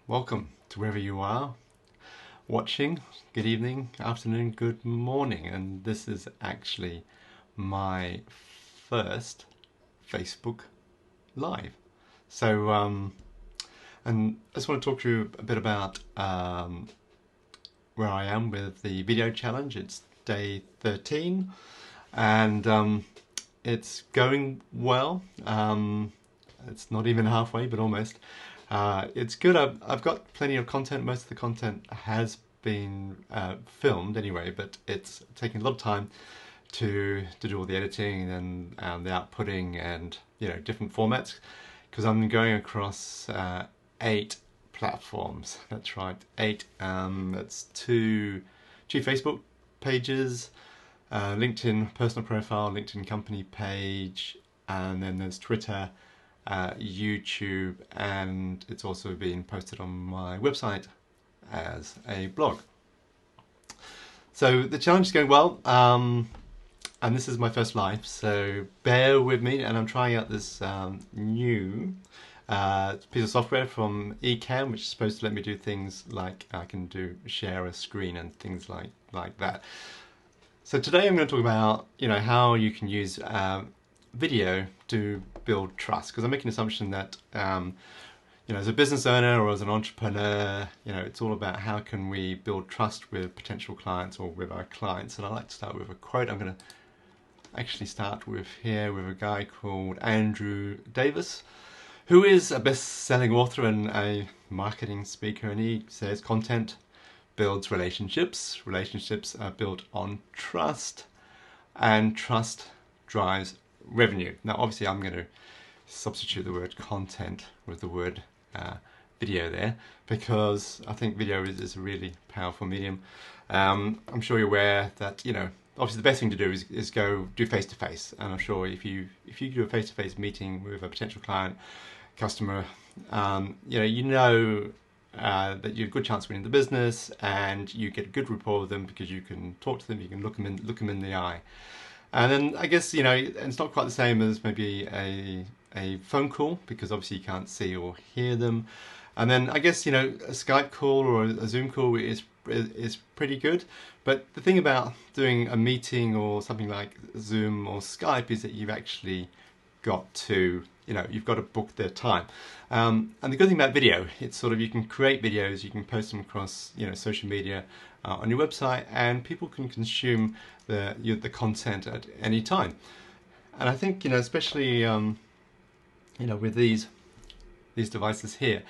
Welcome to wherever you are watching. Good evening, afternoon, good morning. And this is actually my first Facebook Live. So, and I just want to talk to you a bit about where I am with the video challenge. It's day 13 and it's going well. It's not even halfway, but almost. It's good. I've got plenty of content. Most of the content has been filmed anyway, but it's taking a lot of time to do all the editing and the outputting and different formats because I'm going across 8 platforms. That's right, 8. That's two Facebook pages, LinkedIn personal profile, LinkedIn company page, and then there's Twitter, YouTube, and it's also being posted on my website as a blog. So the challenge is going well, and this is my first live, so bear with me. And I'm trying out this new piece of software from Ecamm, which is supposed to let me do things like I can share a screen and things like that. So today I'm going to talk about how you can use video to build trust, because I'm making an assumption that as a business owner or as an entrepreneur, it's all about how can we build trust with potential clients or with our clients. And I like to start with a quote. I'm going to actually start with a guy called Andrew Davis, who is a best-selling author and a marketing speaker, and he says content builds relationships, relationships are built on trust, and trust drives revenue. Now obviously I'm going to substitute the word content with the word video there, because I think video is a really powerful medium. I'm sure you're aware that obviously the best thing to do is go do face-to-face, and I'm sure if you do a face-to-face meeting with a potential client, customer, that you have a good chance of winning the business, and you get a good rapport with them because you can talk to them, you can look them in the eye. And then I guess it's not quite the same as maybe a phone call, because obviously you can't see or hear them. And then I guess a Skype call or a Zoom call is pretty good. But the thing about doing a meeting or something like Zoom or Skype is that you've actually got to you've got to book their time. And the good thing about video, it's you can create videos, you can post them across social media, on your website, and people can consume the content at any time. And I think especially with these devices here,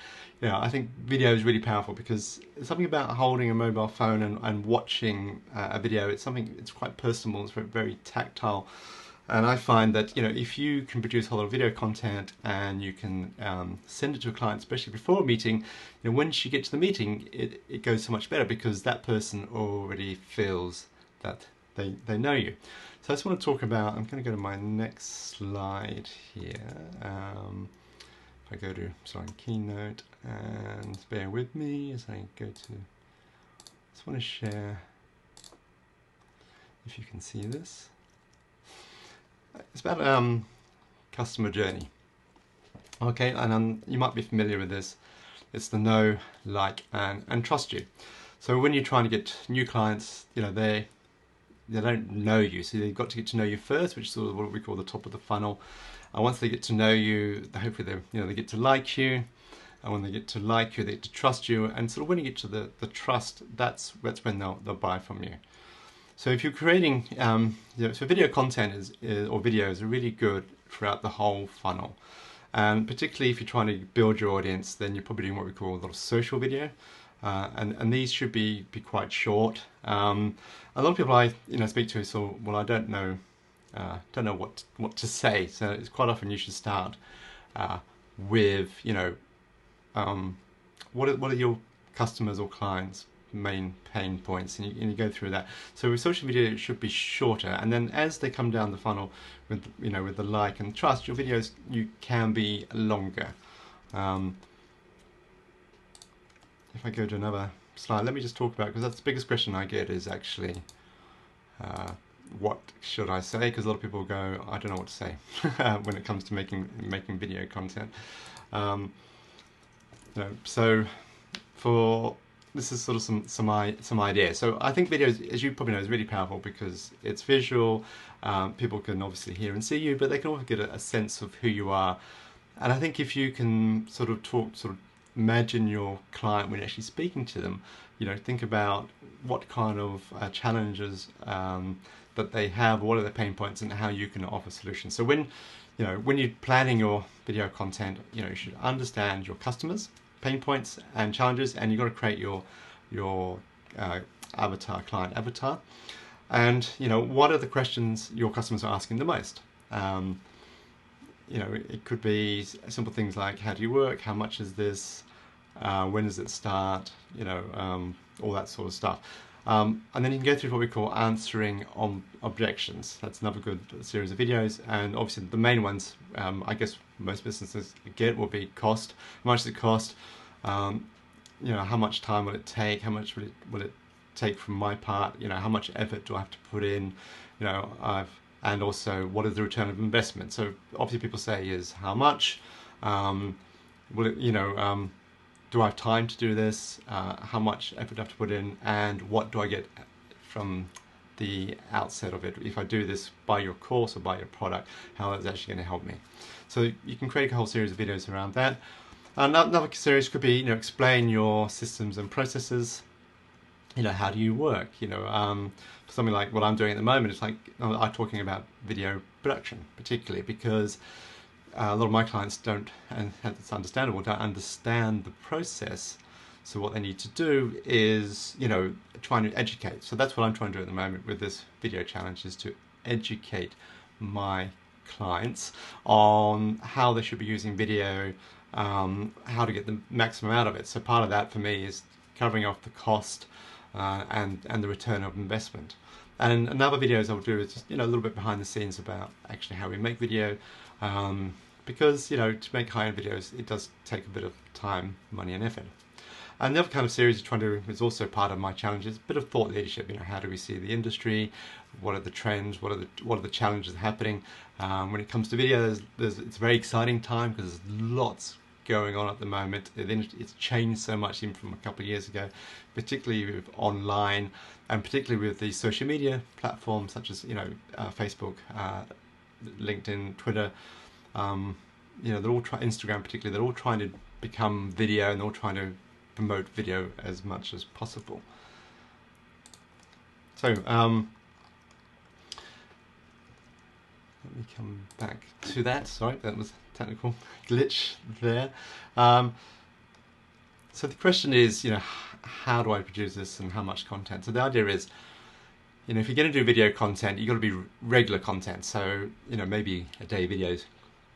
I think video is really powerful, because it's something about holding a mobile phone and watching a video. It's quite personal, it's very tactile. And I find that if you can produce a whole lot of video content and you can send it to a client, especially before a meeting, once you get to the meeting, it goes so much better, because that person already feels that they know you. So I just want to talk about, I'm going to go to my next slide here. If I go to Keynote, and bear with me as I go to, I just want to share, if you can see this. It's about customer journey. Okay, and you might be familiar with this. It's the know, like, and trust you. So when you're trying to get new clients, they don't know you, so they've got to get to know you first, which is sort of what we call the top of the funnel. And once they get to know you, hopefully they get to like you. And when they get to like you, they get to trust you. And sort of when you get to the trust, that's when they'll buy from you. So if you're creating, so video content or videos are really good throughout the whole funnel. And particularly if you're trying to build your audience, then you're probably doing what we call a lot of social video. And these should be quite short. A lot of people I speak to say, well, I don't know what to say. So it's quite often you should start with what are your customers or clients' main pain points, and you go through that. So with social media, it should be shorter, and then as they come down the funnel with with the like and trust, your videos can be longer. If I go to another slide, let me just talk about, because that's the biggest question I get is actually what should I say? Because a lot of people go, I don't know what to say when it comes to making video content. So for this is sort of some ideas. So I think videos, as you probably know, is really powerful because it's visual. People can obviously hear and see you, but they can also get a sense of who you are. And I think if you can sort of imagine your client when you're actually speaking to them, you know, think about what kind of challenges that they have, what are their pain points, and how you can offer solutions. So when you're planning your video content, you know, you should understand your customers' pain points and challenges, and you've got to create your avatar, client avatar, and you know, what are the questions your customers are asking the most. You know, it could be simple things like, how do you work? How much is this? When does it start? You know, all that sort of stuff. And then you can go through what we call answering on objections. That's another good series of videos. And obviously the main ones, I guess most businesses get, will be cost. How much does it cost? You know, how much time will it take? How much will it take from my part? You know, how much effort do I have to put in? You know, and also what is the return of investment? So obviously people say is how much? Will it, you know, do I have time to do this? How much effort do I have to put in? And what do I get from the outset of it? If I do this, buy your course or buy your product, how is it actually going to help me? So you can create a whole series of videos around that. Another series could be, you know, explain your systems and processes. You know, how do you work? You know, for something like what I'm doing at the moment, it's like I'm talking about video production, particularly because a lot of my clients don't, and it's understandable, don't understand the process. So what they need to do is, you know, trying to educate. So that's what I'm trying to do at the moment with this video challenge, is to educate my clients on how they should be using video, how to get the maximum out of it. So part of that for me is covering off the cost and the return of investment. And another videos I'll do is just, you know, a little bit behind the scenes about actually how we make video, because, you know, to make high-end videos, it does take a bit of time, money, and effort. And the other kind of series I'm trying to do is also part of my challenges, a bit of thought leadership. You know, how do we see the industry? What are the trends? What are the challenges happening? When it comes to video, it's a very exciting time because there's lots going on at the moment. It's changed so much even from a couple of years ago, particularly with online and particularly with the social media platforms such as, you know, Facebook, LinkedIn, Twitter. You know, they're all Instagram particularly. They're all trying to become video, and they're all trying to promote video as much as possible. So let me come back to that. Sorry, that was a technical glitch there. So the question is, you know, how do I produce this and how much content? So the idea is, you know, if you're going to do video content, you've got to be regular content. So, you know, maybe a day video is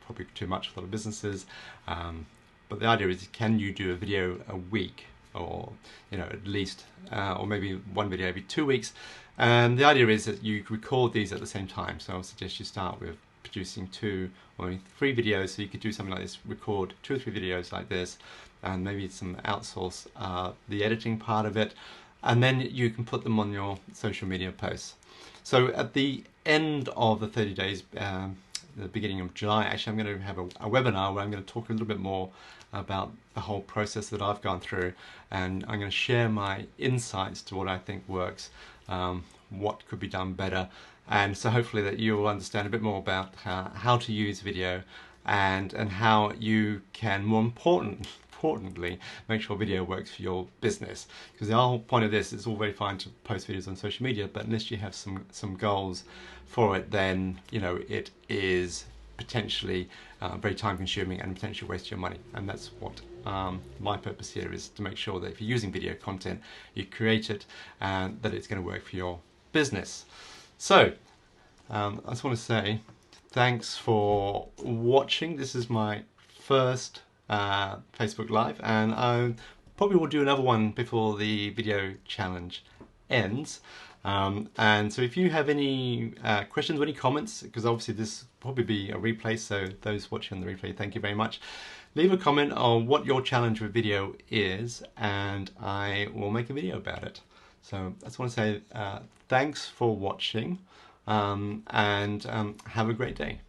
probably too much for a lot of businesses. But the idea is, can you do a video a week, or, you know, at least, or maybe one video every 2 weeks? And the idea is that you record these at the same time. So I suggest you start with producing 2 or 3 videos. So you could do something like this, record 2 or 3 videos like this, and maybe some outsource the editing part of it, and then you can put them on your social media posts. So at the end of the 30 days, the beginning of July, actually I'm going to have a webinar where I'm going to talk a little bit more about the whole process that I've gone through, and I'm going to share my insights to what I think works, what could be done better, and so hopefully that you will understand a bit more about how to use video and how you can, more importantly, make sure video works for your business. Because the whole point of this is, all very fine to post videos on social media, but unless you have some goals for it, then, you know, it is potentially very time consuming and potentially waste your money. And that's what my purpose here is, to make sure that if you're using video content, you create it and that it's going to work for your business. So I just want to say thanks for watching. This is my first Facebook Live, and I probably will do another one before the video challenge ends. And so if you have any questions or any comments, because obviously this will probably be a replay, so those watching on the replay, thank you very much. Leave a comment on what your challenge with video is, and I will make a video about it. So I just want to say thanks for watching, and have a great day.